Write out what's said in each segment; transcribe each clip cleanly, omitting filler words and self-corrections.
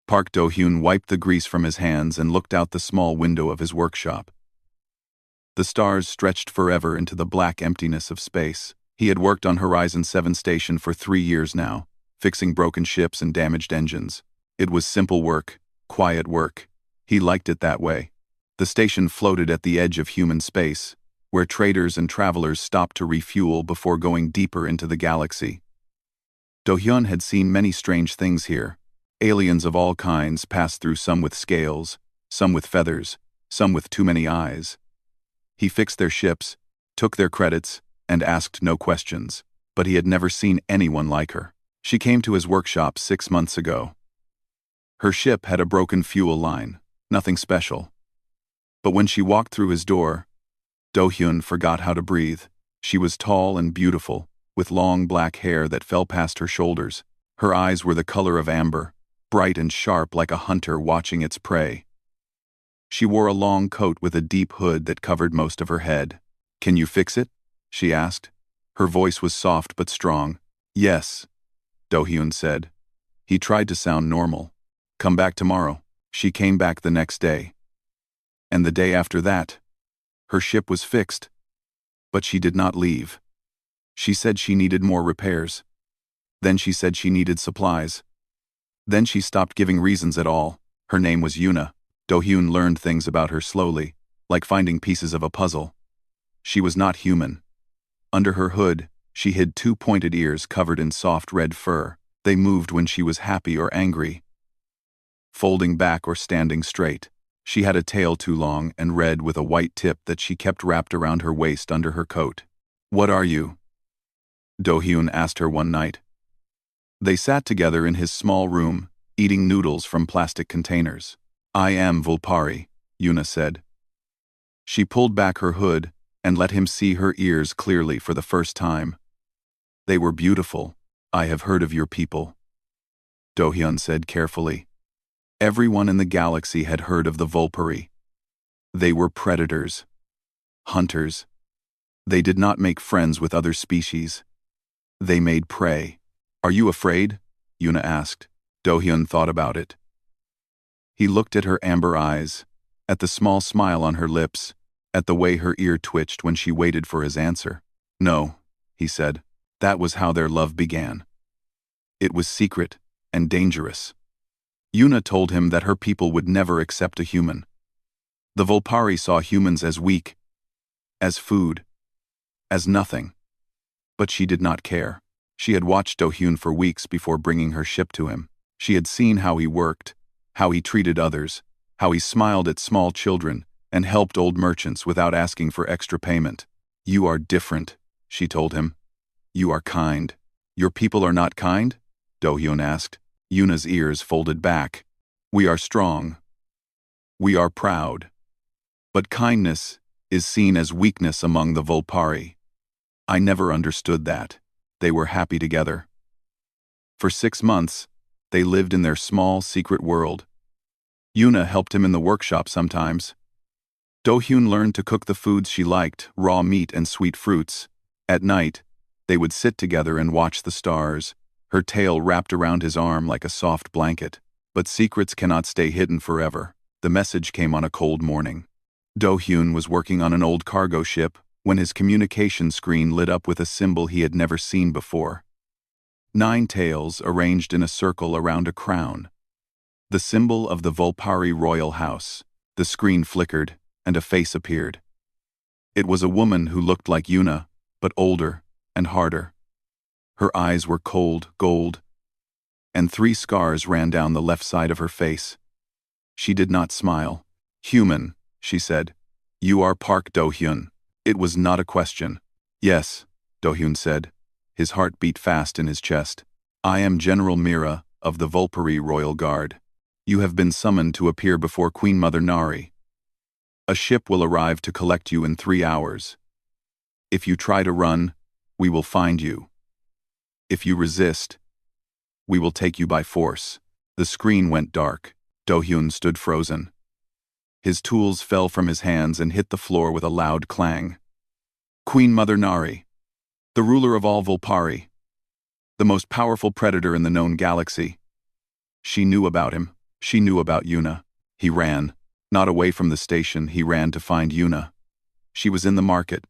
Park Do-hyun wiped the grease from his hands and looked out the small window of his workshop. The stars stretched forever into the black emptiness of space. He had worked on Horizon 7 station for 3 years now, fixing broken ships and damaged engines. It was simple work, quiet work. He liked it that way. The station floated at the edge of human space, where traders and travelers stopped to refuel before going deeper into the galaxy. Do-hyun had seen many strange things here. Aliens of all kinds passed through, some with scales, some with feathers, some with too many eyes. He fixed their ships, took their credits, and asked no questions, but he had never seen anyone like her. She came to his workshop 6 months ago. Her ship had a broken fuel line, nothing special. But when she walked through his door, Do-hyun forgot how to breathe. She was tall and beautiful, with long black hair that fell past her shoulders. Her eyes were the color of amber, bright and sharp like a hunter watching its prey. She wore a long coat with a deep hood that covered most of her head. "Can you fix it?" she asked. Her voice was soft but strong. "Yes," Do-hyun said. He tried to sound normal. "Come back tomorrow." She came back the next day. And the day after that. Her ship was fixed. But she did not leave. She said she needed more repairs. Then she said she needed supplies. Then she stopped giving reasons at all. Her name was Yuna. Do-hyun learned things about her slowly, like finding pieces of a puzzle. She was not human. Under her hood, she hid 2 pointed ears covered in soft red fur. They moved when she was happy or angry, folding back or standing straight. She had a tail too long and red with a white tip that she kept wrapped around her waist under her coat. "What are you?" Do-hyun asked her one night. They sat together in his small room, eating noodles from plastic containers. "I am Volpari," Yuna said. She pulled back her hood and let him see her ears clearly for the first time. "They were beautiful. I have heard of your people," Do-hyun said carefully. Everyone in the galaxy had heard of the Volpari. They were predators, hunters. They did not make friends with other species. They made prey. "Are you afraid?" Yuna asked. Do-hyun thought about it. He looked at her amber eyes, at the small smile on her lips, at the way her ear twitched when she waited for his answer. "No," he said. That was how their love began. It was secret and dangerous. Yuna told him that her people would never accept a human. The Volpari saw humans as weak, as food, as nothing. But she did not care. She had watched Do-hyun for weeks before bringing her ship to him. She had seen how he worked, how he treated others, how he smiled at small children and helped old merchants without asking for extra payment. "You are different," she told him. "You are kind." "Your people are not kind?" Do-hyun asked. Yuna's ears folded back. "We are strong. We are proud. But kindness is seen as weakness among the Volpari. I never understood that." They were happy together. For 6 months, they lived in their small, secret world. Yuna helped him in the workshop sometimes. Do-hyun learned to cook the foods she liked, raw meat and sweet fruits. At night, they would sit together and watch the stars, her tail wrapped around his arm like a soft blanket. But secrets cannot stay hidden forever. The message came on a cold morning. Do-hyun was working on an old cargo ship when his communication screen lit up with a symbol he had never seen before. 9 tails arranged in a circle around a crown. The symbol of the Volpari royal house. The screen flickered, and a face appeared. It was a woman who looked like Yuna, but older and harder. Her eyes were cold gold, and 3 scars ran down the left side of her face. She did not smile. "Human," she said. "You are Park Do-hyun." It was not a question. "Yes," Do-hyun said. His heart beat fast in his chest. "I am General Mira of the Volpari Royal Guard. You have been summoned to appear before Queen Mother Nari. A ship will arrive to collect you in 3 hours. If you try to run, we will find you. If you resist, we will take you by force." The screen went dark. Do-hyun stood frozen. His tools fell from his hands and hit the floor with a loud clang. Queen Mother Nari, the ruler of all Volpari, the most powerful predator in the known galaxy. She knew about him. She knew about Yuna. He ran. Not away from the station, he ran to find Yuna. She was in the market,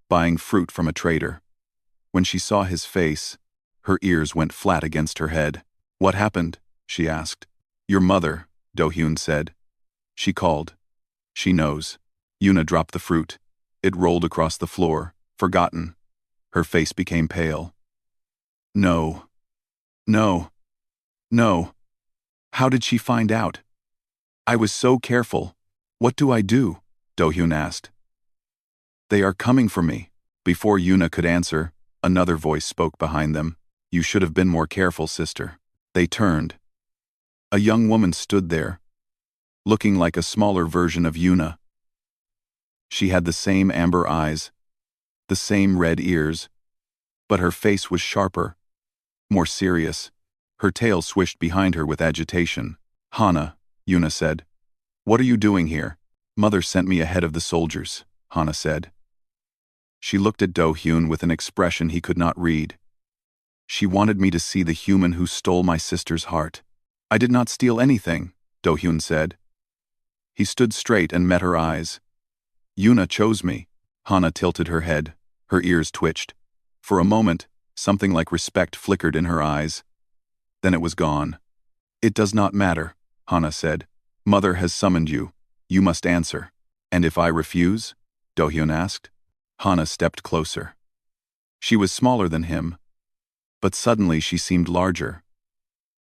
buying fruit from a trader. When she saw his face, her ears went flat against her head. "What happened?" she asked. "Your mother," Do-hyun said. "She called. She knows." Yuna dropped the fruit. It rolled across the floor, forgotten. Her face became pale. "No. No. No. How did she find out? I was so careful. What do I do?" Do-hyun asked. "They are coming for me." Before Yuna could answer, another voice spoke behind them. "You should have been more careful, sister." They turned. A young woman stood there, looking like a smaller version of Yuna. She had the same amber eyes, the same red ears, but her face was sharper, more serious. Her tail swished behind her with agitation. "Hana," Yuna said. "What are you doing here?" "Mother sent me ahead of the soldiers," Hana said. She looked at Do-hyun with an expression he could not read. "She wanted me to see the human who stole my sister's heart." "I did not steal anything," Do-hyun said. He stood straight and met her eyes. "Yuna chose me." Hana tilted her head. Her ears twitched. For a moment, something like respect flickered in her eyes. Then it was gone. "It does not matter," Hana said. "Mother has summoned you. You must answer." "And if I refuse?" Do-hyun asked. Hana stepped closer. She was smaller than him, but suddenly she seemed larger,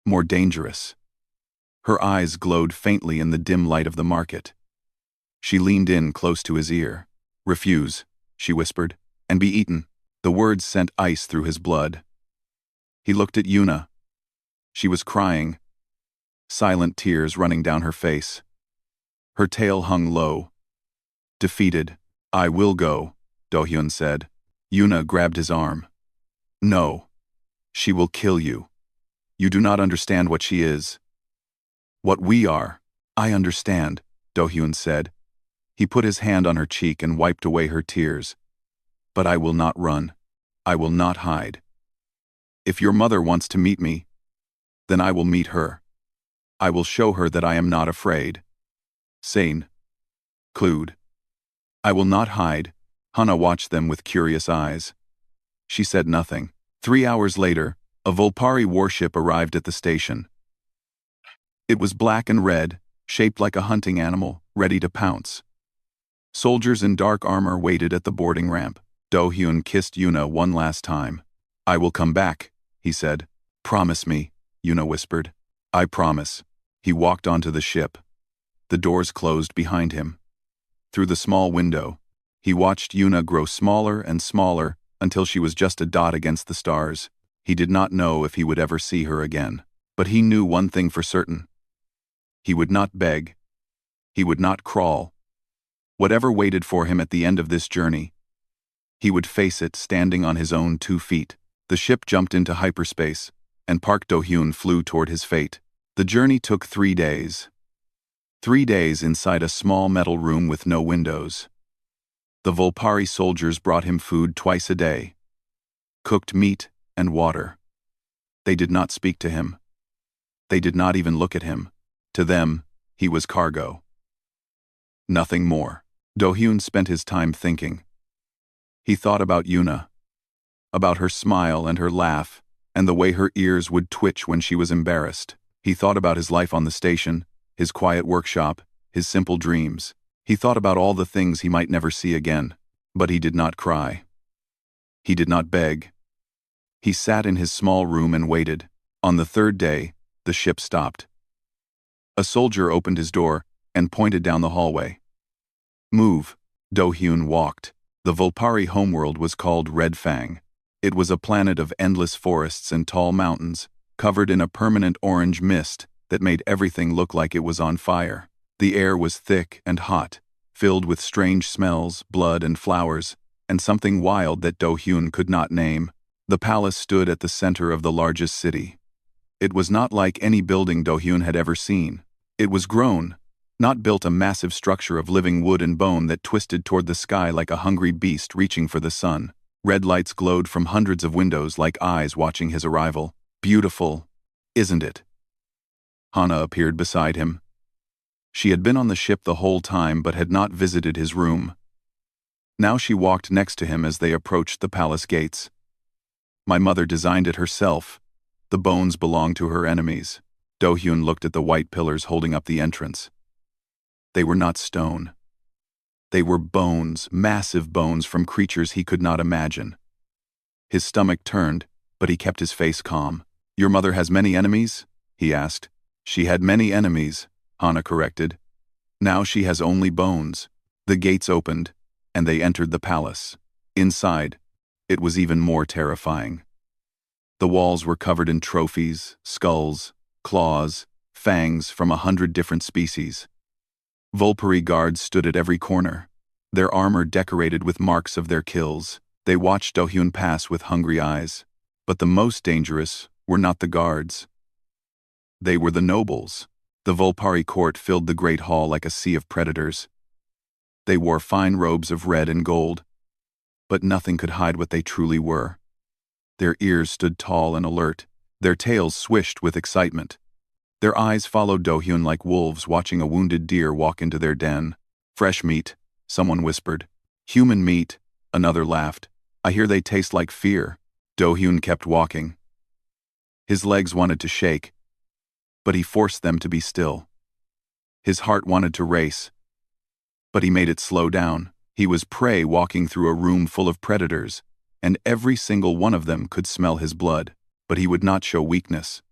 more dangerous. Her eyes glowed faintly in the dim light of the market. She leaned in close to his ear. "Refuse," she whispered, "and be eaten." The words sent ice through his blood. He looked at Yuna. She was crying, silent tears running down her face. Her tail hung low. Defeated. "I will go," Do-hyun said. Yuna grabbed his arm. "No. She will kill you. You do not understand what she is. What we are." "I understand," Do-hyun said. He put his hand on her cheek and wiped away her tears. "But I will not run. I will not hide. If your mother wants to meet me, then I will meet her. I will show her that I am not afraid." Sane. Clued. "I will not hide." Hana watched them with curious eyes. She said nothing. 3 hours later, a Volpari warship arrived at the station. It was black and red, shaped like a hunting animal, ready to pounce. Soldiers in dark armor waited at the boarding ramp. Do-hyun kissed Yuna one last time. "I will come back," he said. "Promise me," Yuna whispered. "I promise." He walked onto the ship. The doors closed behind him. Through the small window, he watched Yuna grow smaller and smaller until she was just a dot against the stars. He did not know if he would ever see her again. But he knew one thing for certain. He would not beg. He would not crawl. Whatever waited for him at the end of this journey, he would face it standing on his own 2 feet. The ship jumped into hyperspace, and Park Do-hyun flew toward his fate. The journey took 3 days. 3 days inside a small metal room with no windows. The Volpari soldiers brought him food twice a day. Cooked meat and water. They did not speak to him. They did not even look at him. To them, he was cargo. Nothing more. Do-hyun spent his time thinking. He thought about Yuna, about her smile and her laugh, and the way her ears would twitch when she was embarrassed. He thought about his life on the station, his quiet workshop, his simple dreams. He thought about all the things he might never see again. But he did not cry. He did not beg. He sat in his small room and waited. On the 3rd day, the ship stopped. A soldier opened his door and pointed down the hallway. "Move." Do-hyun walked. The Volpari homeworld was called Red Fang. It was a planet of endless forests and tall mountains, covered in a permanent orange mist that made everything look like it was on fire. The air was thick and hot, filled with strange smells, blood and flowers, and something wild that Do-hyun could not name. The palace stood at the center of the largest city. It was not like any building Do-hyun had ever seen. It was grown, not built, a massive structure of living wood and bone that twisted toward the sky like a hungry beast reaching for the sun. Red lights glowed from hundreds of windows like eyes watching his arrival. "Beautiful, isn't it?" Hana appeared beside him. She had been on the ship the whole time but had not visited his room. Now she walked next to him as they approached the palace gates. My mother designed it herself. The bones belong to her enemies. Do-hyun looked at the white pillars holding up the entrance. They were not stone. They were bones, massive bones from creatures he could not imagine. His stomach turned, but he kept his face calm. "Your mother has many enemies?" he asked. "She had many enemies," Hana corrected. "Now she has only bones." The gates opened, and they entered the palace. Inside, it was even more terrifying. The walls were covered in trophies, skulls, claws, fangs from 100 different species. Volpari guards stood at every corner, their armor decorated with marks of their kills. They watched Do-hyun pass with hungry eyes. But the most dangerous were not the guards. They were the nobles. The Volpari court filled the great hall like a sea of predators. They wore fine robes of red and gold, but nothing could hide what they truly were. Their ears stood tall and alert, their tails swished with excitement. Their eyes followed Do-hyun like wolves watching a wounded deer walk into their den. "Fresh meat," someone whispered. "Human meat," another laughed. "I hear they taste like fear." Do-hyun kept walking. His legs wanted to shake, but he forced them to be still. His heart wanted to race, but he made it slow down. He was prey walking through a room full of predators, and every single one of them could smell his blood, but he would not show weakness.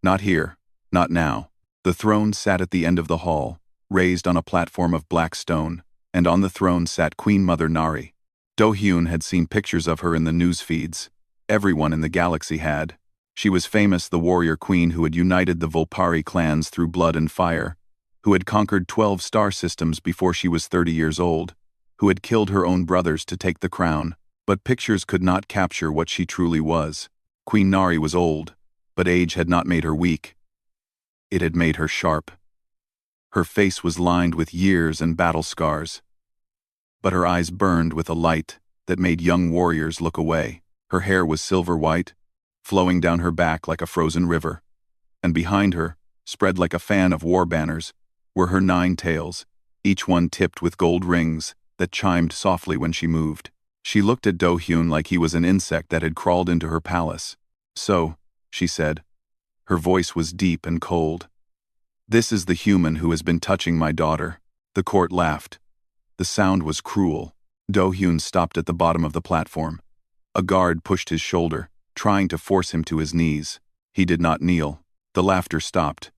Not here, not now. The throne sat at the end of the hall, raised on a platform of black stone, and on the throne sat Queen Mother Nari. Do-hyun had seen pictures of her in the news feeds. Everyone in the galaxy had. She was famous, the warrior queen who had united the Volpari clans through blood and fire, who had conquered 12 star systems before she was 30 years old, who had killed her own brothers to take the crown. But pictures could not capture what she truly was. Queen Nari was old, but age had not made her weak. It had made her sharp. Her face was lined with years and battle scars, but her eyes burned with a light that made young warriors look away. Her hair was silver white, flowing down her back like a frozen river, and behind her, spread like a fan of war banners, were her 9 tails, each one tipped with gold rings that chimed softly when she moved. She looked at Do-hyun like he was an insect that had crawled into her palace. "So," she said. Her voice was deep and cold. "This is the human who has been touching my daughter." The court laughed. The sound was cruel. Do-hyun stopped at the bottom of the platform. A guard pushed his shoulder, trying to force him to his knees. He did not kneel. The laughter stopped.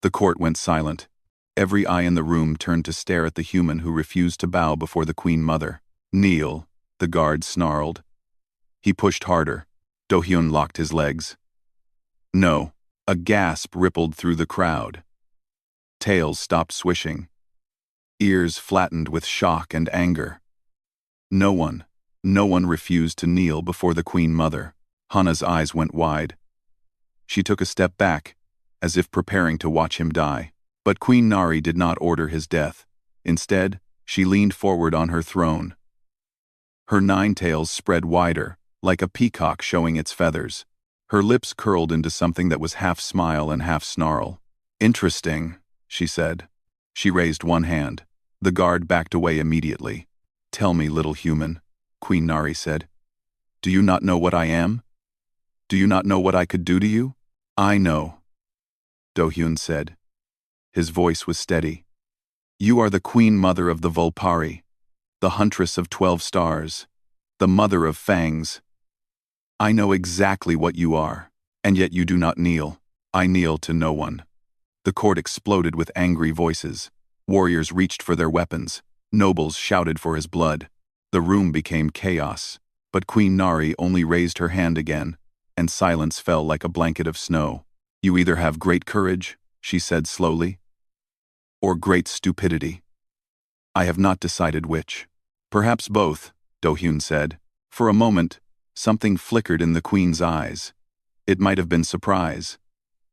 The court went silent. Every eye in the room turned to stare at the human who refused to bow before the Queen Mother. "Kneel," the guard snarled. He pushed harder. Do-hyun locked his legs. "No." A gasp rippled through the crowd. Tails stopped swishing. Ears flattened with shock and anger. No one refused to kneel before the Queen Mother. Hana's eyes went wide. She took a step back, as if preparing to watch him die. But Queen Nari did not order his death. Instead, she leaned forward on her throne. Her 9 tails spread wider, like a peacock showing its feathers. Her lips curled into something that was half smile and half snarl. "Interesting," she said. She raised one hand. The guard backed away immediately. "Tell me, little human," Queen Nari said. "Do you not know what I am? Do you not know what I could do to you?" "I know," Do-hyun said. His voice was steady. "You are the Queen Mother of the Volpari, the Huntress of 12 stars, the Mother of Fangs. I know exactly what you are, and yet you do not kneel." "I kneel to no one." The court exploded with angry voices. Warriors reached for their weapons. Nobles shouted for his blood. The room became chaos, but Queen Nari only raised her hand again, and silence fell like a blanket of snow. "You either have great courage," she said slowly, "or great stupidity. I have not decided which." "Perhaps both," Do-hyun said. For a moment, something flickered in the Queen's eyes. It might have been surprise.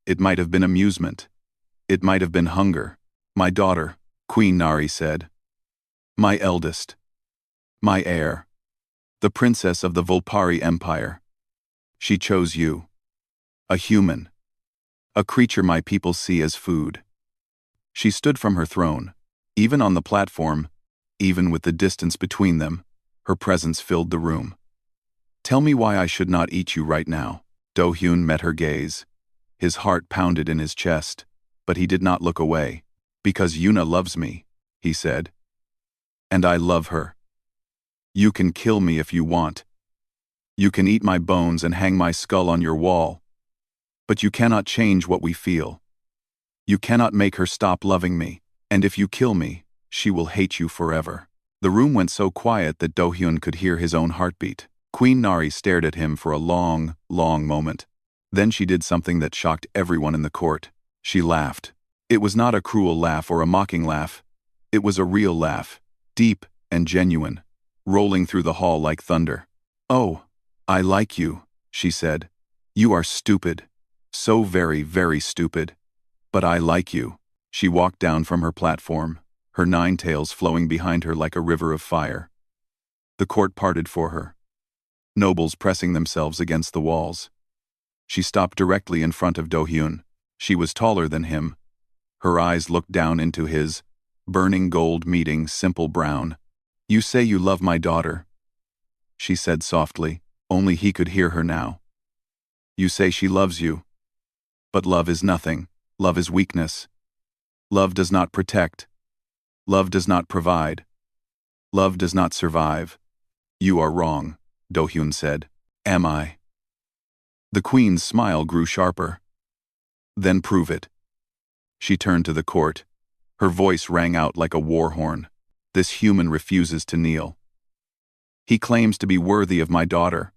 It might have been amusement. It might have been hunger. "My daughter," Queen Nari said. "My eldest. My heir. The princess of the Volpari Empire. She chose you. A human. a creature my people see as food. She stood from her throne. Even on the platform, even with the distance between them, her presence filled the room. Tell me why I should not eat you right now. Do-hyun met her gaze. His heart pounded in his chest, but he did not look away. Because Yuna loves me, he said. And I love her. You can kill me if you want. You can eat my bones and hang my skull on your wall. But you cannot change what we feel. You cannot make her stop loving me, and if you kill me, she will hate you forever. The room went so quiet that Do-hyun could hear his own heartbeat. Queen Nari stared at him for a long, long moment. Then she did something that shocked everyone in the court. She laughed. It was not a cruel laugh or a mocking laugh. It was a real laugh, deep and genuine, rolling through the hall like thunder. "Oh, I like you," she said. "You are stupid. So very, very stupid. But I like you." She walked down from her platform, her 9 tails flowing behind her like a river of fire. The court parted for her, nobles pressing themselves against the walls. She stopped directly in front of Do-hyun. She was taller than him. Her eyes looked down into his, burning gold meeting simple brown. "You say you love my daughter," she said softly. Only he could hear her now. "You say she loves you. But love is nothing. Love is weakness. Love does not protect. Love does not provide. Love does not survive." "You are wrong," Do-hyun said. "Am I?" The queen's smile grew sharper. "Then prove it." She turned to the court. Her voice rang out like a war horn. "This human refuses to kneel. He claims to be worthy of my daughter.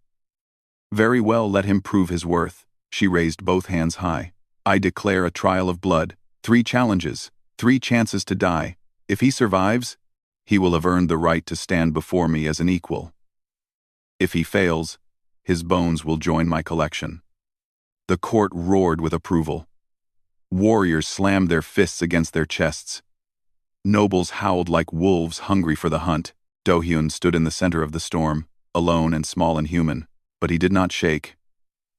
Very well, let him prove his worth." She raised both hands high. "I declare a trial of blood. 3 challenges, 3 chances to die. If he survives, he will have earned the right to stand before me as an equal. If he fails, his bones will join my collection." The court roared with approval. Warriors slammed their fists against their chests. Nobles howled like wolves hungry for the hunt. Do-hyun stood in the center of the storm, alone and small and human, but he did not shake.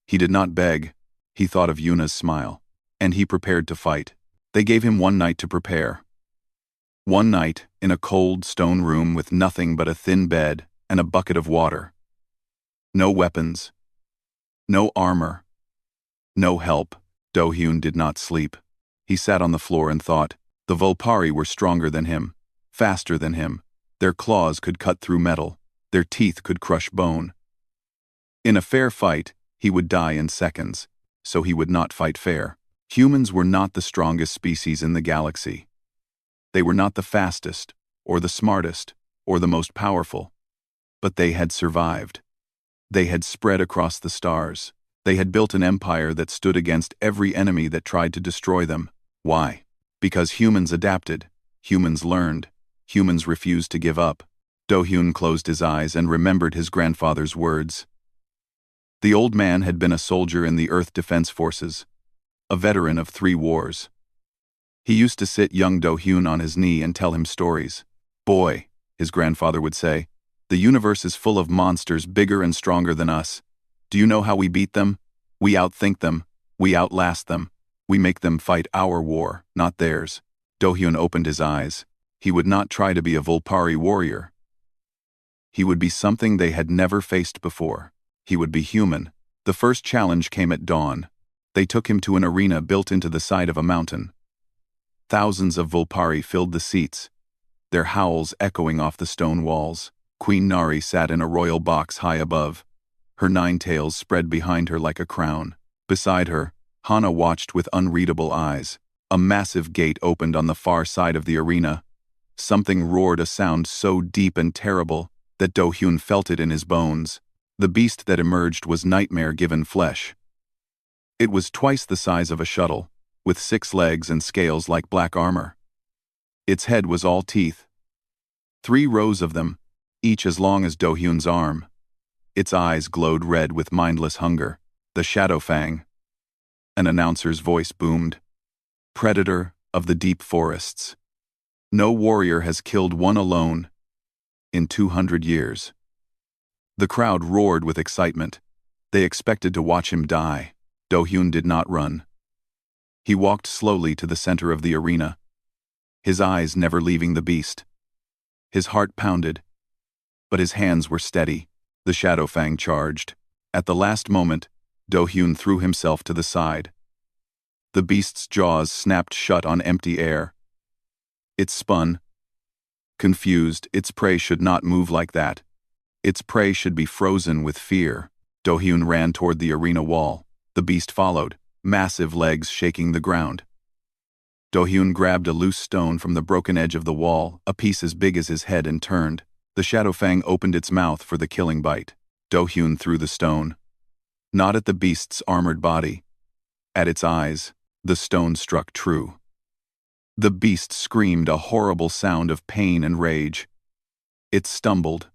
He did not beg. He thought of Yuna's smile, and he prepared to fight. They gave him 1 night to prepare. 1 night in a cold stone room with nothing but a thin bed and a bucket of water. No weapons. No armor. No help. Do-hyun did not sleep. He sat on the floor and thought. The Volpari were stronger than him, faster than him. Their claws could cut through metal. Their teeth could crush bone. In a fair fight, he would die in seconds, so he would not fight fair. Humans were not the strongest species in the galaxy. They were not the fastest, or the smartest, or the most powerful. But they had survived. They had spread across the stars. They had built an empire that stood against every enemy that tried to destroy them. Why? Because humans adapted. Humans learned. Humans refused to give up. Do-hyun closed his eyes and remembered his grandfather's words. The old man had been a soldier in the Earth Defense Forces, a veteran of 3 wars. He used to sit young Do-hyun on his knee and tell him stories. "Boy," his grandfather would say, "the universe is full of monsters bigger and stronger than us. Do you know how we beat them? We outthink them. We outlast them. We make them fight our war, not theirs." Do-hyun opened his eyes. He would not try to be a Volpari warrior. He would be something they had never faced before. He would be human. The first challenge came at dawn. They took him to an arena built into the side of a mountain. Thousands of Volpari filled the seats, their howls echoing off the stone walls. Queen Nari sat in a royal box high above. Her 9 tails spread behind her like a crown. Beside her, Hana watched with unreadable eyes. A massive gate opened on the far side of the arena. Something roared, a sound so deep and terrible that Do-hyun felt it in his bones. The beast that emerged was nightmare-given flesh. It was twice the size of a shuttle, with 6 legs and scales like black armor. Its head was all teeth. 3 rows of them, each as long as Do-hyun's arm. Its eyes glowed red with mindless hunger. The Shadow Fang. An announcer's voice boomed. "Predator of the deep forests. No warrior has killed one alone in 200 years." The crowd roared with excitement. They expected to watch him die. Do-hyun did not run. He walked slowly to the center of the arena, his eyes never leaving the beast. His heart pounded, but his hands were steady. The Shadowfang charged. At the last moment, Do-hyun threw himself to the side. The beast's jaws snapped shut on empty air. It spun. Confused, its prey should not move like that. Its prey should be frozen with fear. Do-hyun ran toward the arena wall. The beast followed, massive legs shaking the ground. Do-hyun grabbed a loose stone from the broken edge of the wall, a piece as big as his head, and turned. The Shadowfang opened its mouth for the killing bite. Do-hyun threw the stone. Not at the beast's armored body. At its eyes. The stone struck true. The beast screamed a horrible sound of pain and rage. It stumbled.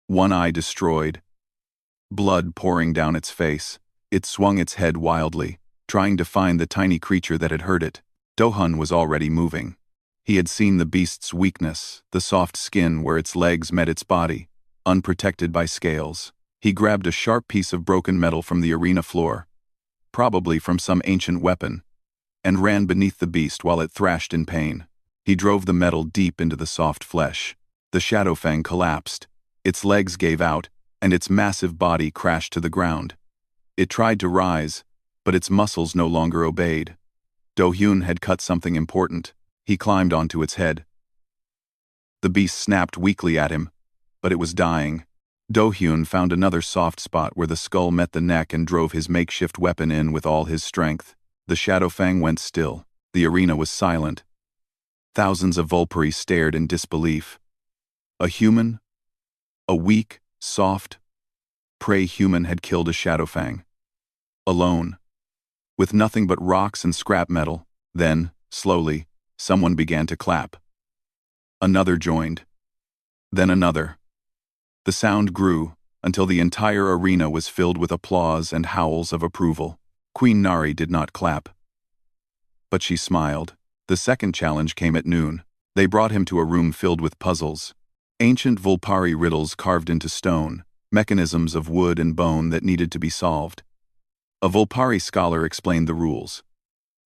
One eye destroyed. Blood pouring down its face. It swung its head wildly, trying to find the tiny creature that had hurt it. Do-hyun was already moving. He had seen the beast's weakness, the soft skin where its legs met its body, unprotected by scales. He grabbed a sharp piece of broken metal from the arena floor, probably from some ancient weapon, and ran beneath the beast while it thrashed in pain. He drove the metal deep into the soft flesh. The Shadowfang collapsed. Its legs gave out, and its massive body crashed to the ground. It tried to rise, but its muscles no longer obeyed. Do-hyun had cut something important. He climbed onto its head. The beast snapped weakly at him, but it was dying. Do-hyun found another soft spot where the skull met the neck and drove his makeshift weapon in with all his strength. The Shadowfang went still. The arena was silent. Thousands of Vulpari stared in disbelief. A human? A weak, soft, prey human had killed a Shadowfang. Alone. With nothing but rocks and scrap metal. Then, slowly, someone began to clap. Another joined. Then another. The sound grew, until the entire arena was filled with applause and howls of approval. Queen Nari did not clap. But she smiled. The second challenge came at noon. They brought him to a room filled with puzzles. Ancient Vulpari riddles carved into stone, mechanisms of wood and bone that needed to be solved. A Vulpari scholar explained the rules.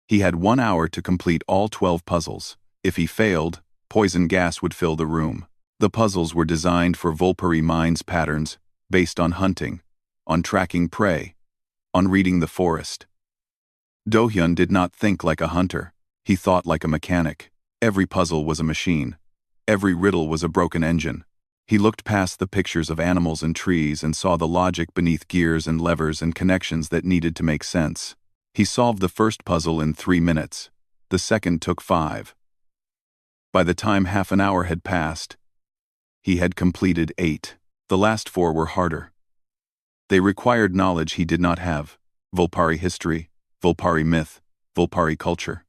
He had 1 hour to complete all 12 puzzles. If he failed, poison gas would fill the room. The puzzles were designed for Vulpari minds patterns, based on hunting, on tracking prey, on reading the forest. Do-hyun did not think like a hunter. He thought like a mechanic. Every puzzle was a machine. Every riddle was a broken engine. He looked past the pictures of animals and trees and saw the logic beneath gears and levers and connections that needed to make sense. He solved the first puzzle in 3 minutes. The second took 5. By the time half an hour had passed, he had completed 8. The last 4 were harder. They required knowledge he did not have. Vulpari history, Vulpari myth, Vulpari culture.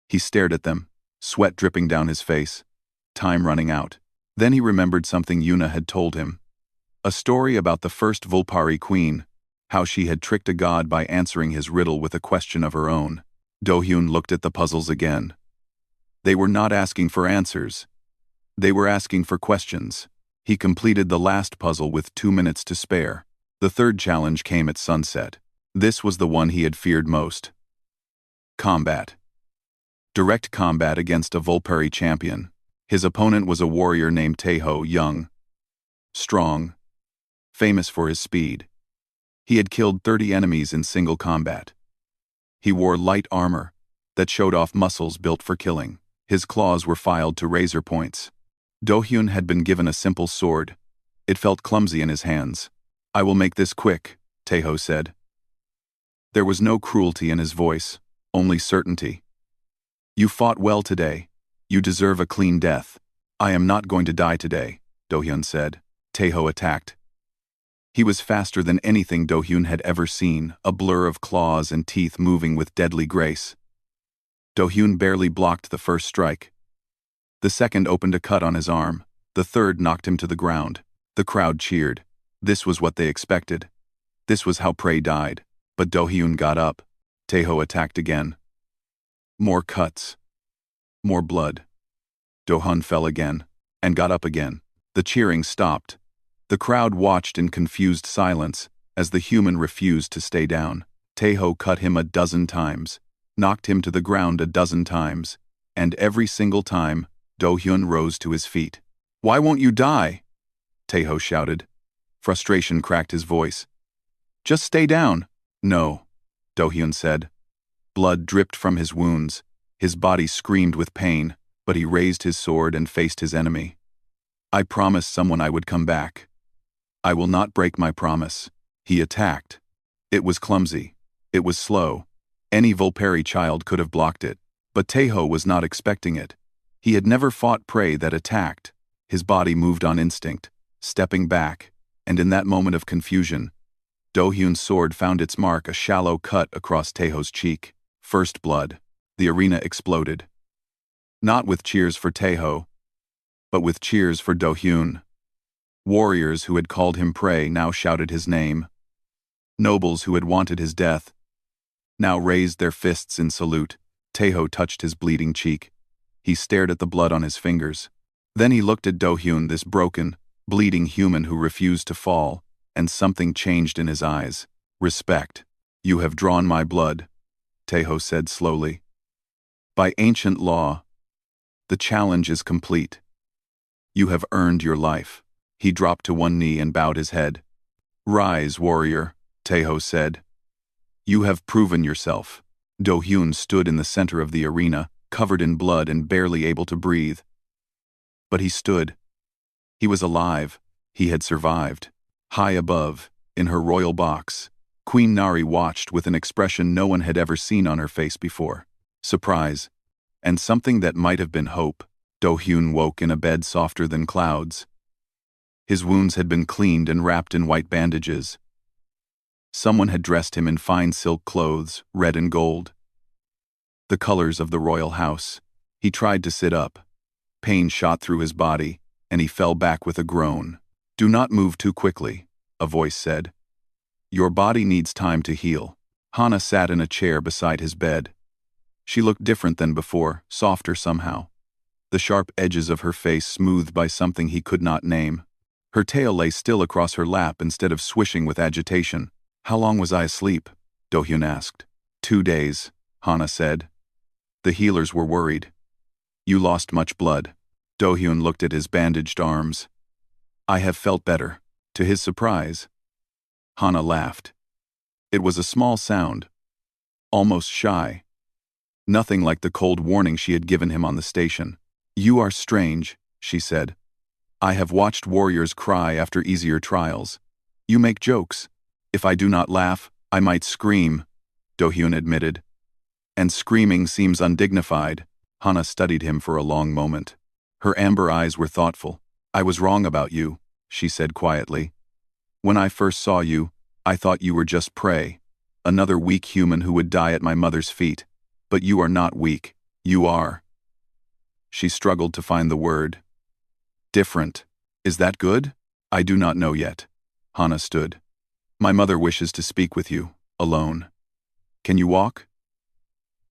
He stared at them, sweat dripping down his face, time running out. Then he remembered something Yuna had told him. A story about the first Vulpari queen, how she had tricked a god by answering his riddle with a question of her own. Do-hyun looked at the puzzles again. They were not asking for answers. They were asking for questions. He completed the last puzzle with 2 minutes to spare. The third challenge came at sunset. This was the one he had feared most. Combat. Direct combat against a Vulpari champion. His opponent was a warrior named Taeho, young, strong, famous for his speed. He had killed 30 enemies in single combat. He wore light armor that showed off muscles built for killing. His claws were filed to razor points. Do-hyun had been given a simple sword. It felt clumsy in his hands. "I will make this quick," Taeho said. There was no cruelty in his voice, only certainty. "You fought well today. You deserve a clean death." "I am not going to die today," Do-hyun said. Taeho attacked. He was faster than anything Do-hyun had ever seen, a blur of claws and teeth moving with deadly grace. Do-hyun barely blocked the first strike. The second opened a cut on his arm. The third knocked him to the ground. The crowd cheered. This was what they expected. This was how prey died. But Do-hyun got up. Taeho attacked again. More cuts. More blood. Do-hyun fell again, and got up again. The cheering stopped. The crowd watched in confused silence as the human refused to stay down. Taeho cut him a dozen times. knocked him to the ground a dozen times, and every single time, Do-hyun rose to his feet. "Why won't you die?" Taeho shouted. Frustration cracked his voice. "Just stay down." "No," Do-hyun said. Blood dripped from his wounds. His body screamed with pain, but he raised his sword and faced his enemy. "I promised someone I would come back. I will not break my promise." He attacked. It was clumsy. It was slow. Any Volperi child could have blocked it, but Taeho was not expecting it. He had never fought prey that attacked. His body moved on instinct, stepping back, and in that moment of confusion, Do-hyun's sword found its mark, a shallow cut across Taeho's cheek. First blood. The arena exploded. Not with cheers for Taeho, but with cheers for Do-hyun. Warriors who had called him prey now shouted his name. Nobles who had wanted his death now raised their fists in salute. Taeho touched his bleeding cheek. He stared at the blood on his fingers. Then he looked at Do-hyun, this broken, bleeding human who refused to fall, and something changed in his eyes. "Respect. You have drawn my blood," Taeho said slowly. "By ancient law, the challenge is complete. You have earned your life." He dropped to one knee and bowed his head. "Rise, warrior," Taeho said. "You have proven yourself." Do-hyun stood in the center of the arena, covered in blood and barely able to breathe. But he stood. He was alive. He had survived. High above, in her royal box, Queen Nari watched with an expression no one had ever seen on her face before. Surprise, and something that might have been hope. Do-hyun woke in a bed softer than clouds. His wounds had been cleaned and wrapped in white bandages. Someone had dressed him in fine silk clothes, red and gold, the colors of the royal house. He tried to sit up. Pain shot through his body, and he fell back with a groan. "Do not move too quickly," a voice said. "Your body needs time to heal." Hana sat in a chair beside his bed. She looked different than before, softer somehow. The sharp edges of her face smoothed by something he could not name. Her tail lay still across her lap instead of swishing with agitation. "How long was I asleep?" Do-hyun asked. 2 days, Hana said. The healers were worried. "You lost much blood." Do-hyun looked at his bandaged arms. "I have felt better." To his surprise, Hana laughed. It was a small sound, almost shy. Nothing like the cold warning she had given him on the station. "You are strange," she said. "I have watched warriors cry after easier trials. You make jokes. If I do not laugh, I might scream," Do-hyun admitted. "And screaming seems undignified." Hana studied him for a long moment. Her amber eyes were thoughtful. "I was wrong about you," she said quietly. "When I first saw you, I thought you were just prey, another weak human who would die at my mother's feet. But you are not weak. You are—" She struggled to find the word. "Different. Is that good?" "I do not know yet." Hana stood. "My mother wishes to speak with you, alone. Can you walk?"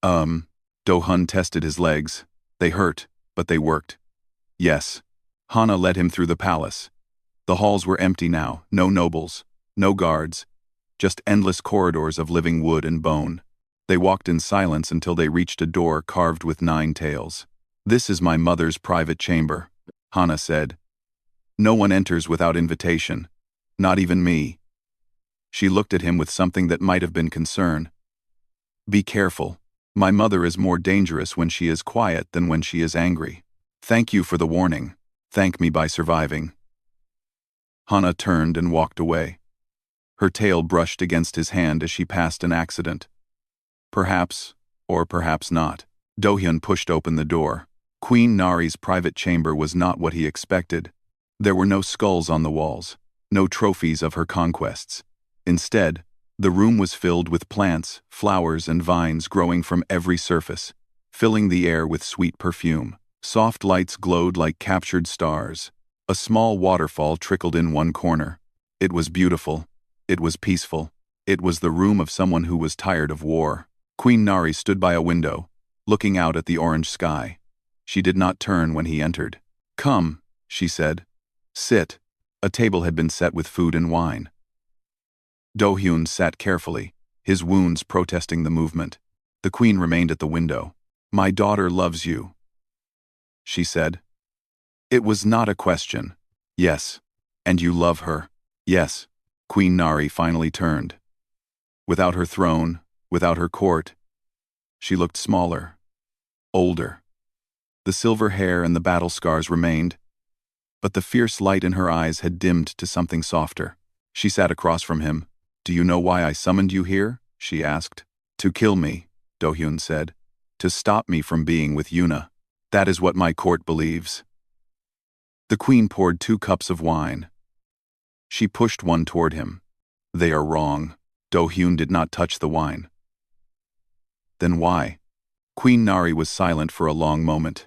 Do-hyun tested his legs. They hurt, but they worked. "Yes." Hana led him through the palace. The halls were empty now, no nobles, no guards, just endless corridors of living wood and bone. They walked in silence until they reached a door carved with 9 tails. "This is my mother's private chamber," Hana said. "No one enters without invitation, not even me." She looked at him with something that might have been concern. "Be careful. My mother is more dangerous when she is quiet than when she is angry. Thank you for the warning. Thank me by surviving." Hana turned and walked away. Her tail brushed against his hand as she passed an accident. Perhaps, or perhaps not. Do-hyun pushed open the door. Queen Nari's private chamber was not what he expected. There were no skulls on the walls, no trophies of her conquests. Instead, the room was filled with plants, flowers, and vines growing from every surface, filling the air with sweet perfume. Soft lights glowed like captured stars. A small waterfall trickled in one corner. It was beautiful. It was peaceful. It was the room of someone who was tired of war. Queen Nari stood by a window, looking out at the orange sky. She did not turn when he entered. "Come," she said. "Sit." A table had been set with food and wine. Do-hyun sat carefully, his wounds protesting the movement. The queen remained at the window. "My daughter loves you," she said. It was not a question. "Yes. And you love her?" "Yes." Queen Nari finally turned. Without her throne, without her court, she looked smaller, older. The silver hair and the battle scars remained, but the fierce light in her eyes had dimmed to something softer. She sat across from him. "Do you know why I summoned you here?" she asked. "To kill me," Do-hyun said. "To stop me from being with Yuna. That is what my court believes." The queen poured 2 cups of wine. She pushed one toward him. "They are wrong." Do-hyun did not touch the wine. "Then why?" Queen Nari was silent for a long moment.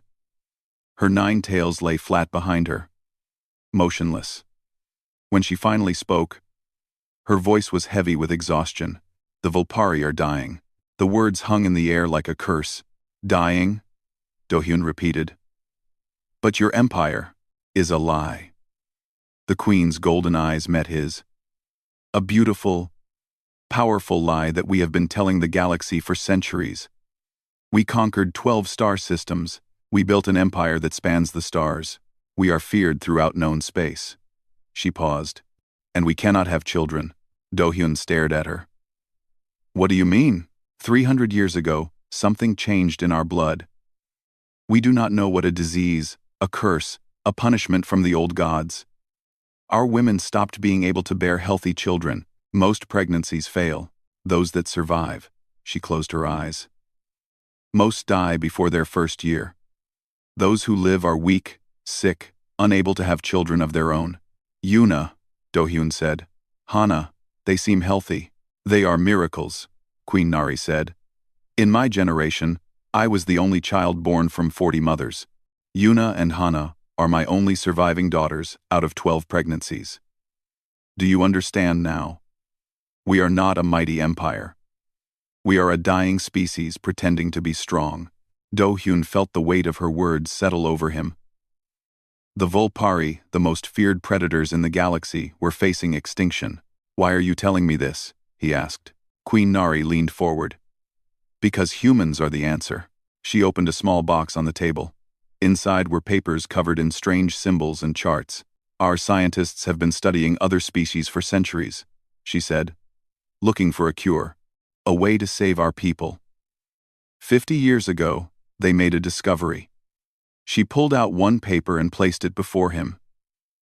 Her 9 tails lay flat behind her, motionless. When she finally spoke, her voice was heavy with exhaustion. "The Volpari are dying." The words hung in the air like a curse. "Dying?" Do-hyun repeated. "But your empire is a lie." The queen's golden eyes met his. "A beautiful, powerful lie that we have been telling the galaxy for centuries. We conquered 12 star systems. We built an empire that spans the stars. We are feared throughout known space." She paused. "And we cannot have children." Do-hyun stared at her. "What do you mean?" 300 years ago, something changed in our blood. We do not know what a disease, a curse, a punishment from the old gods. Our women stopped being able to bear healthy children. Most pregnancies fail. Those that survive. She closed her eyes. Most die before their first year. Those who live are weak, sick, unable to have children of their own. "Yuna," Do-hyun said. "Hana, they seem healthy." "They are miracles," Queen Nari said. "In my generation, I was the only child born from 40 mothers. Yuna and Hana are my only surviving daughters out of 12 pregnancies. Do you understand now? We are not a mighty empire. We are a dying species pretending to be strong." Do-hyun felt the weight of her words settle over him. The Volpari, the most feared predators in the galaxy, were facing extinction. "Why are you telling me this?" he asked. Queen Nari leaned forward. "Because humans are the answer." She opened a small box on the table. Inside were papers covered in strange symbols and charts. "Our scientists have been studying other species for centuries," she said, "looking for a cure, a way to save our people. 50 years ago, they made a discovery." She pulled out one paper and placed it before him.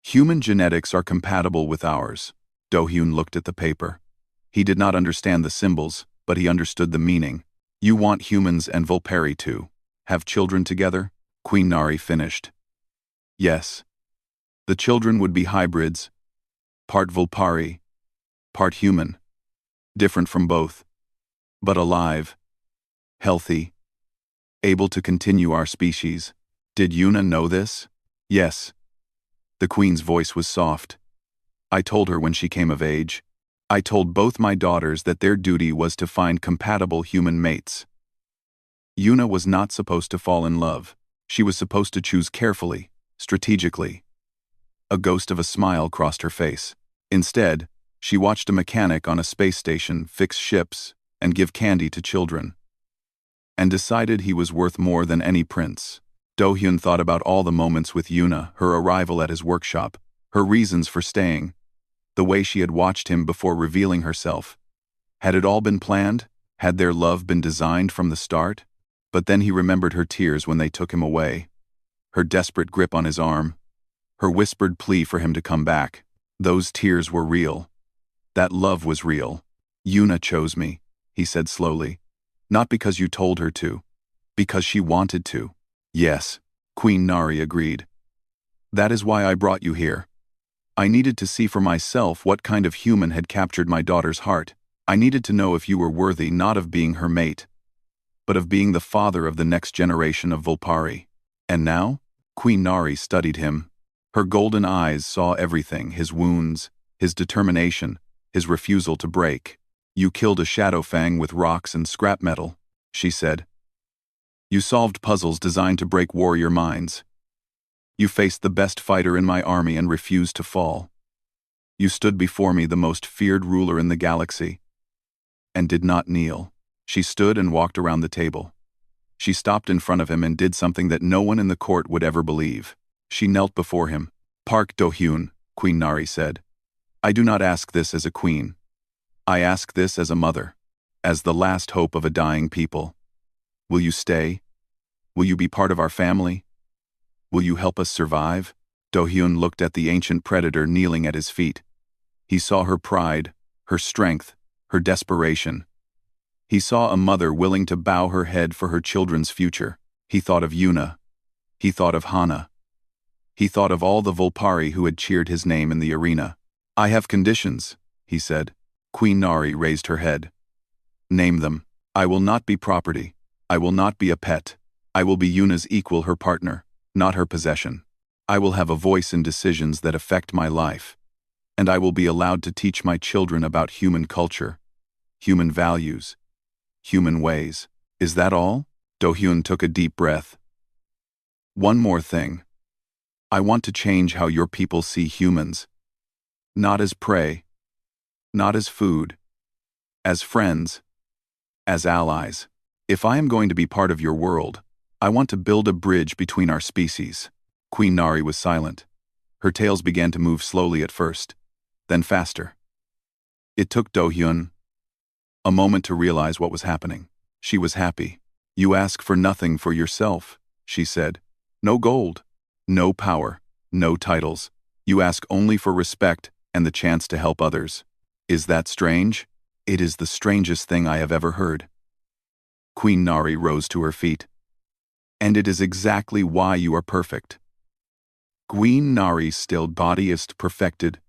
"Human genetics are compatible with ours." Do-hyun looked at the paper. He did not understand the symbols, but he understood the meaning. "You want humans and Volpari to have children together?" Queen Nari finished. "Yes. The children would be hybrids, part Volpari, part human. Different from both, but alive, healthy, able to continue our species." "Did Yuna know this?" "Yes." The queen's voice was soft. "I told her when she came of age. I told both my daughters that their duty was to find compatible human mates. Yuna was not supposed to fall in love. She was supposed to choose carefully, strategically." A ghost of a smile crossed her face. Instead, she watched a mechanic on a space station fix ships and give candy to children, and decided he was worth more than any prince. Do-hyun thought about all the moments with Yuna, her arrival at his workshop, her reasons for staying, the way she had watched him before revealing herself. Had it all been planned? Had their love been designed from the start? But then he remembered her tears when they took him away, her desperate grip on his arm, her whispered plea for him to come back. Those tears were real. That love was real. "Yuna chose me," he said slowly. "Not because you told her to, because she wanted to." "Yes," Queen Nari agreed. "That is why I brought you here. I needed to see for myself what kind of human had captured my daughter's heart. I needed to know if you were worthy not of being her mate, but of being the father of the next generation of Volpari." "And now?" Queen Nari studied him. Her golden eyes saw everything, his wounds, his determination, his refusal to break. "You killed a Shadowfang with rocks and scrap metal," she said. "You solved puzzles designed to break warrior minds. You faced the best fighter in my army and refused to fall. You stood before me, the most feared ruler in the galaxy, and did not kneel." She stood and walked around the table. She stopped in front of him and did something that no one in the court would ever believe. She knelt before him. "Park Do-hyun," Queen Nari said. "I do not ask this as a queen. I ask this as a mother, as the last hope of a dying people. Will you stay? Will you be part of our family? Will you help us survive?" Do-hyun looked at the ancient predator kneeling at his feet. He saw her pride, her strength, her desperation. He saw a mother willing to bow her head for her children's future. He thought of Yuna. He thought of Hana. He thought of all the Volpari who had cheered his name in the arena. "I have conditions," he said. Queen Nari raised her head. "Name them. I will not be property. I will not be a pet. I will be Yuna's equal, her partner, not her possession. I will have a voice in decisions that affect my life. And I will be allowed to teach my children about human culture, human values, human ways." "Is that all?" Do-hyun took a deep breath. "One more thing. I want to change how your people see humans. Not as prey, not as food, as friends, as allies. If I am going to be part of your world, I want to build a bridge between our species." Queen Nari was silent. Her tails began to move slowly at first, then faster. It took Do-hyun a moment to realize what was happening. She was happy. "You ask for nothing for yourself," she said. "No gold, no power, no titles. You ask only for respect and the chance to help others. Is that strange?" "It is the strangest thing I have ever heard." Queen Nari rose to her feet. "And it is exactly why you are perfect." Queen Nari's still body is perfected.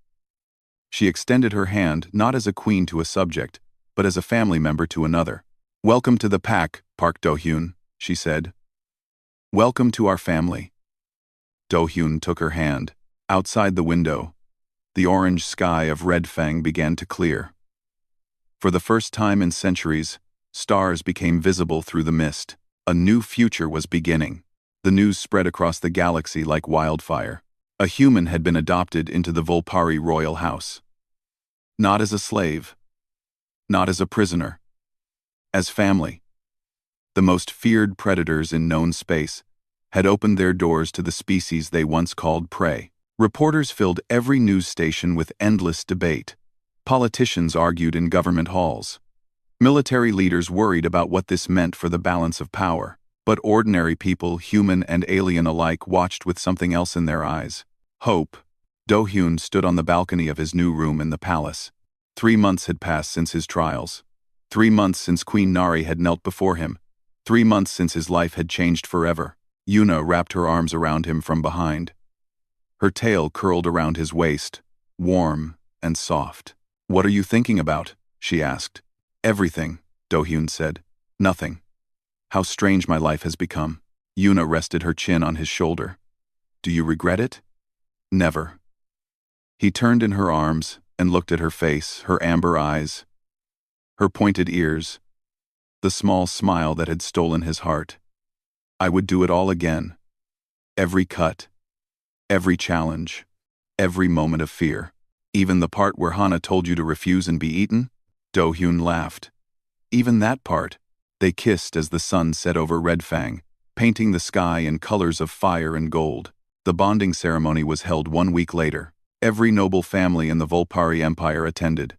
She extended her hand not as a queen to a subject, but as a family member to another. "Welcome to the pack, Park Do-hyun," she said. "Welcome to our family." Do-hyun took her hand. Outside the window, the orange sky of Red Fang began to clear. For the first time in centuries, stars became visible through the mist. A new future was beginning. The news spread across the galaxy like wildfire. A human had been adopted into the Volpari royal house. Not as a slave. Not as a prisoner. As family. The most feared predators in known space had opened their doors to the species they once called prey. Reporters filled every news station with endless debate. Politicians argued in government halls. Military leaders worried about what this meant for the balance of power. But ordinary people, human and alien alike, watched with something else in their eyes. Hope. Do-hyun stood on the balcony of his new room in the palace. 3 months had passed since his trials. 3 months since Queen Nari had knelt before him. 3 months since his life had changed forever. Yuna wrapped her arms around him from behind. Her tail curled around his waist, warm and soft. "What are you thinking about?" she asked. "Everything," Do-hyun said. "Nothing. How strange my life has become." Yuna rested her chin on his shoulder. "Do you regret it?" "Never." He turned in her arms and looked at her face, her amber eyes, her pointed ears, the small smile that had stolen his heart. "I would do it all again. Every cut, every challenge, every moment of fear. Even the part where Hana told you to refuse and be eaten?" Do-hyun laughed. "Even that part." They kissed as the sun set over Red Fang, painting the sky in colors of fire and gold. The bonding ceremony was held 1 week later. Every noble family in the Volpari Empire attended.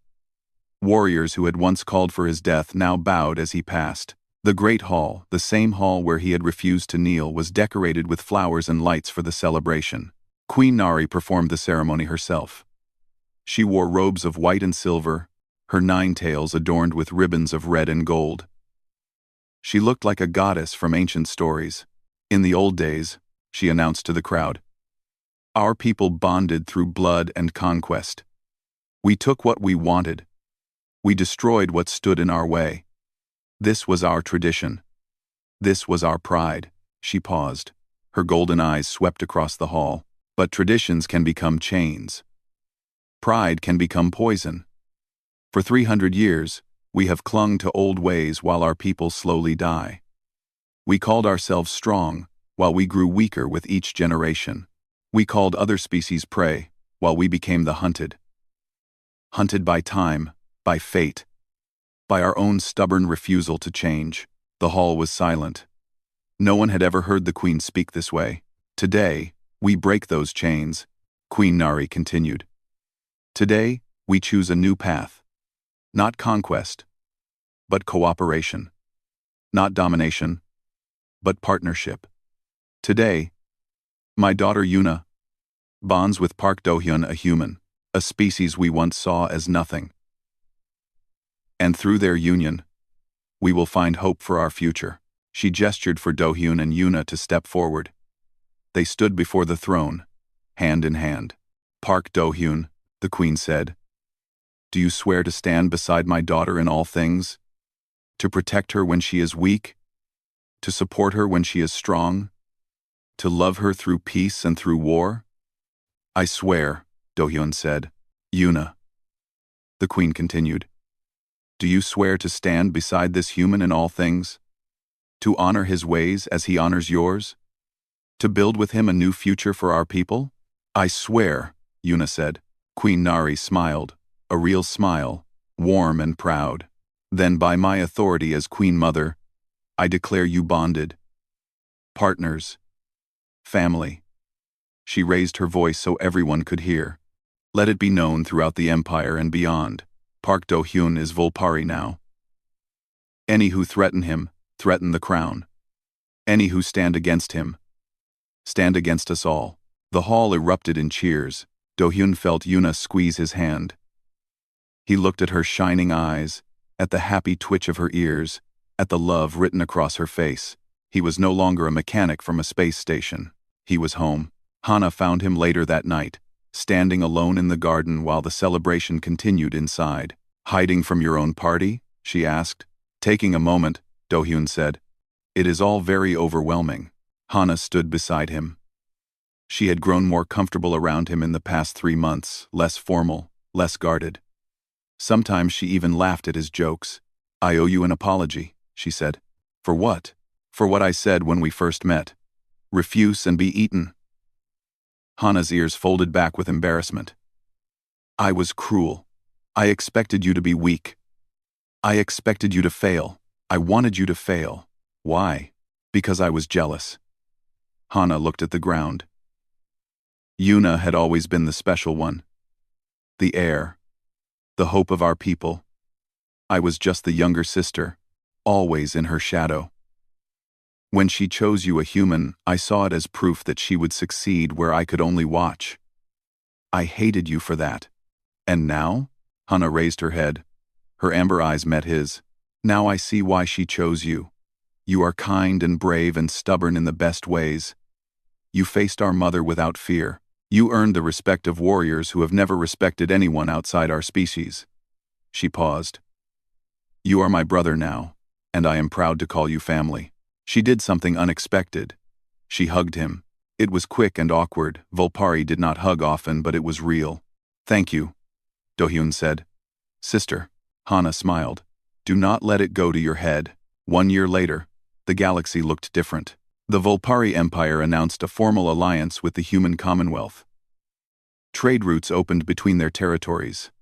Warriors who had once called for his death now bowed as he passed. The great hall, the same hall where he had refused to kneel, was decorated with flowers and lights for the celebration. Queen Nari performed the ceremony herself. She wore robes of white and silver, her 9 tails adorned with ribbons of red and gold. She looked like a goddess from ancient stories. "In the old days," she announced to the crowd, "our people bonded through blood and conquest. We took what we wanted. We destroyed what stood in our way. This was our tradition. This was our pride." She paused. Her golden eyes swept across the hall. "But traditions can become chains. Pride can become poison. For 300 years, we have clung to old ways while our people slowly die. We called ourselves strong while we grew weaker with each generation. We called other species prey while we became the hunted. Hunted by time, by fate, by our own stubborn refusal to change. The hall was silent. No one had ever heard the Queen speak this way. Today, we break those chains, Queen Nari continued. Today, we choose a new path. Not conquest, but cooperation. Not domination, but partnership. Today, my daughter Yuna bonds with Park Do-hyun, a human, a species we once saw as nothing. And through their union, we will find hope for our future. She gestured for Do-hyun and Yuna to step forward. They stood before the throne, hand in hand. Park Do-hyun, the Queen said, do you swear to stand beside my daughter in all things? To protect her when she is weak? To support her when she is strong? To love her through peace and through war? I swear, Do-hyun said. Yuna, the Queen continued, do you swear to stand beside this human in all things? To honor his ways as he honors yours? To build with him a new future for our people? I swear, Yuna said. Queen Nari smiled, a real smile, warm and proud. Then by my authority as Queen Mother, I declare you bonded. Partners. Family. She raised her voice so everyone could hear. Let it be known throughout the empire and beyond. Park Do-hyun is Volpari now. Any who threaten him, threaten the crown. Any who stand against him, stand against us all. The hall erupted in cheers. Do-hyun felt Yuna squeeze his hand. He looked at her shining eyes, at the happy twitch of her ears, at the love written across her face. He was no longer a mechanic from a space station. He was home. Hana found him later that night, standing alone in the garden while the celebration continued inside. Hiding from your own party? She asked. Taking a moment, Do-hyun said. It is all very overwhelming. Hana stood beside him. She had grown more comfortable around him in the past 3 months, less formal, less guarded. Sometimes she even laughed at his jokes. I owe you an apology, she said. For what? For what I said when we first met. Refuse and be eaten. Hana's ears folded back with embarrassment. I was cruel. I expected you to be weak. I expected you to fail. I wanted you to fail. Why? Because I was jealous. Hana looked at the ground. Yuna had always been the special one. The heir. The hope of our people. I was just the younger sister, always in her shadow. When she chose you a human, I saw it as proof that she would succeed where I could only watch. I hated you for that. And now? Hana raised her head. Her amber eyes met his. Now I see why she chose you. You are kind and brave and stubborn in the best ways. You faced our mother without fear. You earned the respect of warriors who have never respected anyone outside our species. She paused. You are my brother now, and I am proud to call you family. She did something unexpected. She hugged him. It was quick and awkward. Volpari did not hug often, but it was real. Thank you, Do-hyun said. Sister. Hana smiled. Do not let it go to your head. 1 year later, the galaxy looked different. The Volpari Empire announced a formal alliance with the human Commonwealth. Trade routes opened between their territories.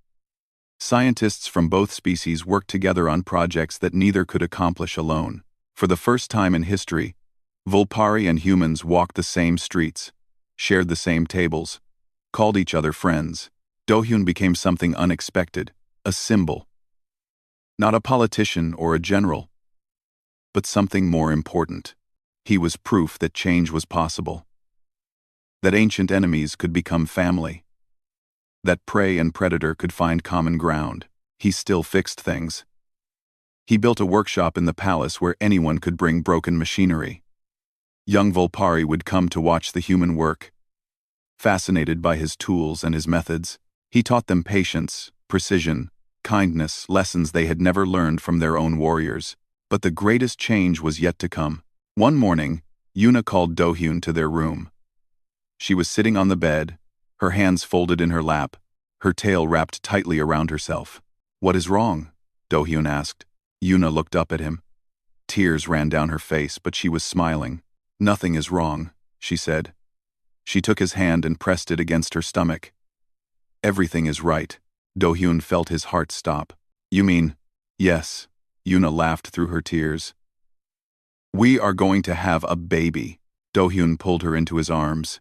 Scientists from both species worked together on projects that neither could accomplish alone. For the first time in history, Volpari and humans walked the same streets, shared the same tables, called each other friends. Do-hyun became something unexpected, a symbol. Not a politician or a general, but something more important. He was proof that change was possible. That ancient enemies could become family. That prey and predator could find common ground. He still fixed things. He built a workshop in the palace where anyone could bring broken machinery. Young Volpari would come to watch the human work. Fascinated by his tools and his methods, he taught them patience, precision, kindness, lessons they had never learned from their own warriors. But the greatest change was yet to come. One morning, Yuna called Do-hyun to their room. She was sitting on the bed, her hands folded in her lap, her tail wrapped tightly around herself. What is wrong? Do-hyun asked. Yuna looked up at him. Tears ran down her face, but she was smiling. Nothing is wrong, she said. She took his hand and pressed it against her stomach. Everything is right. Do-hyun felt his heart stop. You mean, Yes, Yuna laughed through her tears. We are going to have a baby. Do-hyun pulled her into his arms.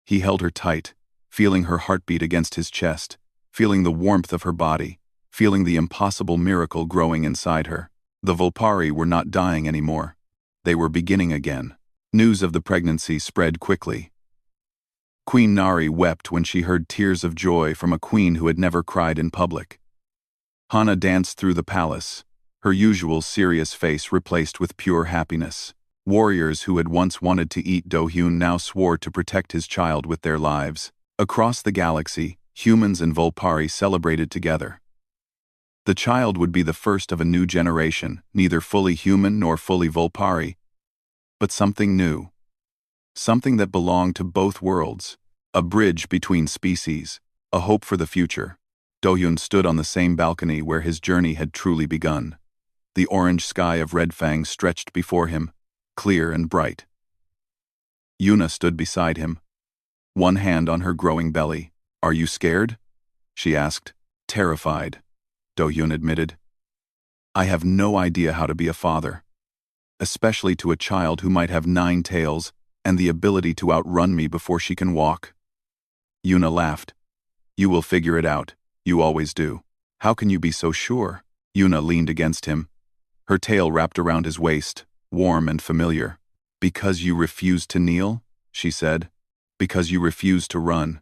He held her tight, feeling her heartbeat against his chest, feeling the warmth of her body, feeling the impossible miracle growing inside her. The Volpari were not dying anymore. They were beginning again. News of the pregnancy spread quickly. Queen Nari wept when she heard tears of joy from a queen who had never cried in public. Hana danced through the palace, her usual serious face replaced with pure happiness. Warriors who had once wanted to eat Do-hyun now swore to protect his child with their lives. Across the galaxy, humans and Volpari celebrated together. The child would be the first of a new generation, neither fully human nor fully Volpari, but something new. Something that belonged to both worlds, a bridge between species, a hope for the future. Do-hyun stood on the same balcony where his journey had truly begun. The orange sky of Red Fang stretched before him, clear and bright. Yuna stood beside him, one hand on her growing belly. Are you scared? She asked. Terrified, Do-hyun admitted. I have no idea how to be a father, especially to a child who might have 9 tails and the ability to outrun me before she can walk. Yuna laughed. You will figure it out, you always do. How can you be so sure? Yuna leaned against him, her tail wrapped around his waist, warm and familiar. Because you refused to kneel, she said. Because you refused to run.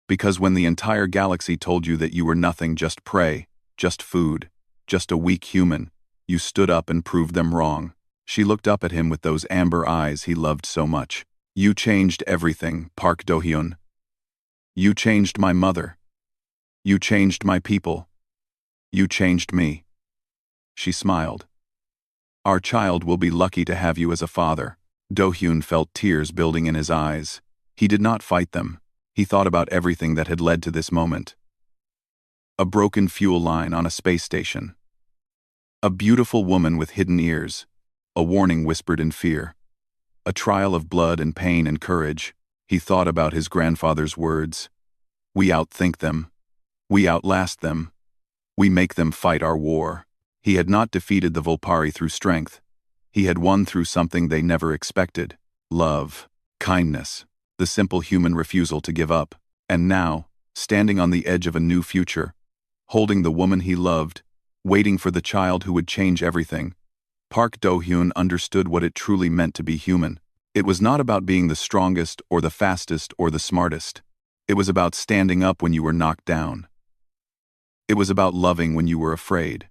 Because when the entire galaxy told you that you were nothing, just prey, just food, just a weak human, you stood up and proved them wrong. She looked up at him with those amber eyes he loved so much. You changed everything, Park Do-hyun. You changed my mother. You changed my people. You changed me. She smiled. Our child will be lucky to have you as a father. Do-hyun felt tears building in his eyes. He did not fight them. He thought about everything that had led to this moment. A broken fuel line on a space station. A beautiful woman with hidden ears. A warning whispered in fear. A trial of blood and pain and courage. He thought about his grandfather's words. We outthink them. We outlast them. We make them fight our war. He had not defeated the Volpari through strength. He had won through something they never expected. Love, kindness, the simple human refusal to give up. And now, standing on the edge of a new future, holding the woman he loved, waiting for the child who would change everything, Park Do-hyun understood what it truly meant to be human. It was not about being the strongest or the fastest or the smartest. It was about standing up when you were knocked down. It was about loving when you were afraid.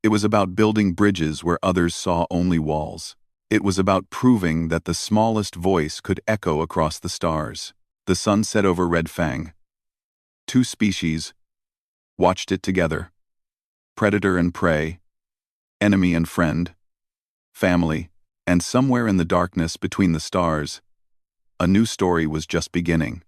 It was about building bridges where others saw only walls. It was about proving that the smallest voice could echo across the stars. The sun set over Red Fang. 2 species watched it together. Predator and prey, enemy and friend, family, and somewhere in the darkness between the stars, a new story was just beginning.